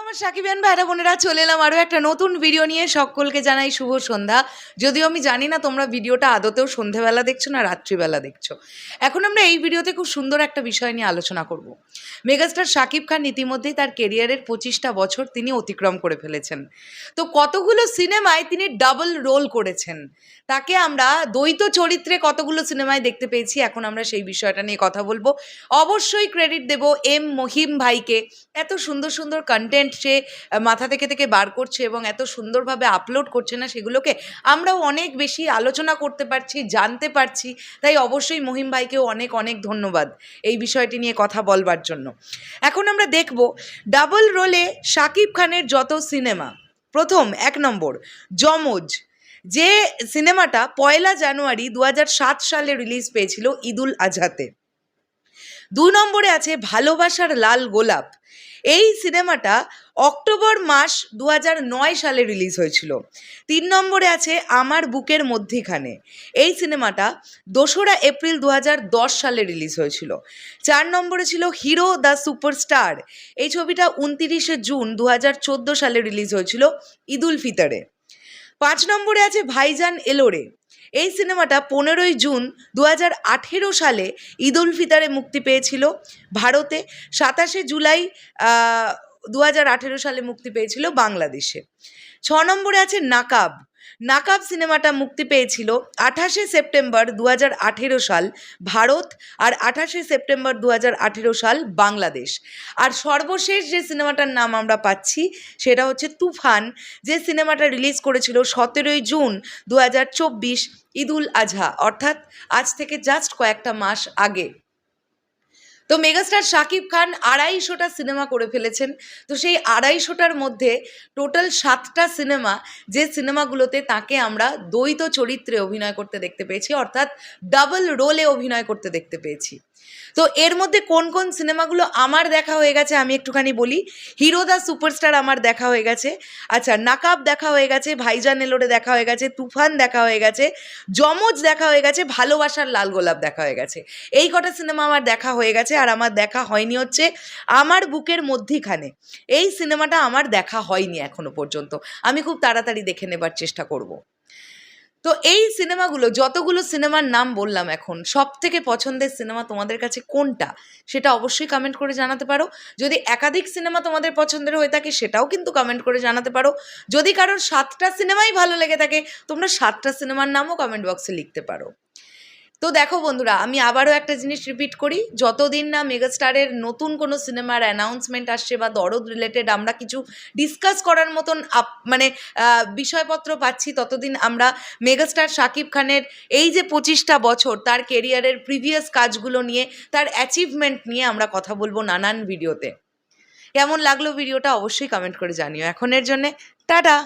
আমার সাকিবিয়ান ভাইরা বোনেরা চলে এলাম আরও একটা নতুন ভিডিও নিয়ে। সকলকে জানাই শুভ সন্ধ্যা। যদিও আমি জানি না তোমরা ভিডিওটা আদতেও সন্ধ্যেবেলা দেখছো না রাত্রিবেলা দেখছো। এখন আমরা এই ভিডিওতে খুব সুন্দর একটা বিষয় নিয়ে আলোচনা করব। মেগাস্টার শাকিব খান ইতিমধ্যেই তার কেরিয়ারের 25টা বছর তিনি অতিক্রম করে ফেলেছেন। তো কতগুলো সিনেমায় তিনি ডাবল রোল করেছেন, তাকে আমরা দ্বৈত চরিত্রে কতগুলো সিনেমায় দেখতে পেয়েছি। এখন আমরা সেই বিষয়টা নিয়ে কথা বলবো। অবশ্যই ক্রেডিট দেব এম মহিম ভাইকে। এত সুন্দর সুন্দর কন্টেন্ট সে মাথা থেকে বার করছে এবং এত সুন্দরভাবে আপলোড করছে না, সেগুলোকে আমরাও অনেক বেশি আলোচনা করতে পারছি, জানতে পারছি। তাই অবশ্যই মহিম ভাইকেও অনেক অনেক ধন্যবাদ এই বিষয়টি নিয়ে কথা বলবার জন্য। এখন আমরা দেখব ডাবল রোলে শাকিব খানের যত সিনেমা। প্রথম 1 নম্বর যমজ, যে সিনেমাটা 1 জানুয়ারি 2007 সালে রিলিজ পেয়েছিল ঈদুল আজহাতে। 2 নম্বরে আছে ভালোবাসার লাল গোলাপ। এই সিনেমাটা অক্টোবর মাস 2009 সালে রিলিজ হয়েছিল। 3 নম্বরে আছে আমার বুকের মধ্যিখানে। এই সিনেমাটা 2রা এপ্রিল 2010 সালে রিলিজ হয়েছিল। 4 নম্বরে ছিল হিরো দ্য সুপারস্টার। এই ছবিটা 29শে জুন 2014 সালে রিলিজ হয়েছিল ঈদুল ফিতরে। 5 নম্বরে আছে ভাইজান এলোরে। এই সিনেমাটা 15ই জুন 2018 সালে ঈদুল ফিতরে মুক্তি পেয়েছিল ভারতে। 27শে জুলাই 2018 সালে মুক্তি পেয়েছিল বাংলাদেশে। 6 নম্বরে আছে নাকাব। নাকাব সিনেমাটা মুক্তি পেয়েছিল 28শে সেপ্টেম্বর 2018 সাল ভারত আর 28শে সেপ্টেম্বর 2018 সাল বাংলাদেশ। আর সর্বশেষ যে সিনেমাটার নাম আমরা পাচ্ছি সেটা হচ্ছে তুফান, যে সিনেমাটা রিলিজ করেছিল 17ই জুন 2024 ঈদুল আজহা, অর্থাৎ আজ থেকে জাস্ট কয়েকটা মাস আগে। তো মেগাস্টার শাকিব খান 250টা সিনেমা করে ফেলেছেন। তো সেই 250টার মধ্যে টোটাল 7টা সিনেমা, যে সিনেমাগুলোতে তাকে আমরা দ্বৈত চরিত্রে অভিনয় করতে দেখতে পেয়েছি, অর্থাৎ ডাবল রোলে অভিনয় করতে দেখতে পেয়েছি। তো এর মধ্যে কোন কোন সিনেমাগুলো আমার দেখা হয়ে গেছে আমি একটুখানি বলি। হিরো দ্য সুপারস্টার আমার দেখা হয়ে গেছে, আচ্ছা নাকাব দেখা হয়ে গেছে, ভাইজান এলোরে দেখা হয়ে গেছে, তুফান দেখা হয়ে গেছে, যমজ দেখা হয়ে গেছে, ভালোবাসার লাল গোলাপ দেখা হয়ে গেছে। এই কটা সিনেমা আমার দেখা হয়ে গেছে। আর আমার দেখা হয়নি হচ্ছে আমার বুকের মধ্যিখানে। এই সিনেমাটা আমার দেখা হয়নি এখনো পর্যন্ত, আমি খুব তাড়াতাড়ি দেখে নেবার চেষ্টা করব। তো এই সিনেমাগুলো, যতগুলো সিনেমার নাম বললাম এখন, সব থেকে পছন্দের সিনেমা তোমাদের কাছে কোনটা সেটা অবশ্যই কমেন্ট করে জানাতে পারো। যদি একাধিক সিনেমা তোমাদের পছন্দের হয়ে থাকে সেটাও কিন্তু কমেন্ট করে জানাতে পারো। যদি কারোর 7টা সিনেমাই ভালো লেগে থাকে তোমরা 7টা সিনেমার নামও কমেন্ট বক্সে লিখতে পারো। তো দেখো বন্ধুরা, আমি আবারও একটা জিনিস রিপিট করি, যতদিন না মেগাস্টারের নতুন কোনো সিনেমার অ্যানাউন্সমেন্ট আসছে বা দরদ রিলেটেড আমরা কিছু ডিসকাস করার মতন বিষয়পত্র পাচ্ছি, ততদিন আমরা মেগাস্টার শাকিব খানের এই যে 25টা বছর তার কেরিয়ারের প্রিভিয়াস কাজগুলো নিয়ে, তার অ্যাচিভমেন্ট নিয়ে আমরা কথা বলবো নানান ভিডিওতে। কেমন লাগলো ভিডিওটা অবশ্যই কমেন্ট করে জানিও। এখনের জন্যে টাটা।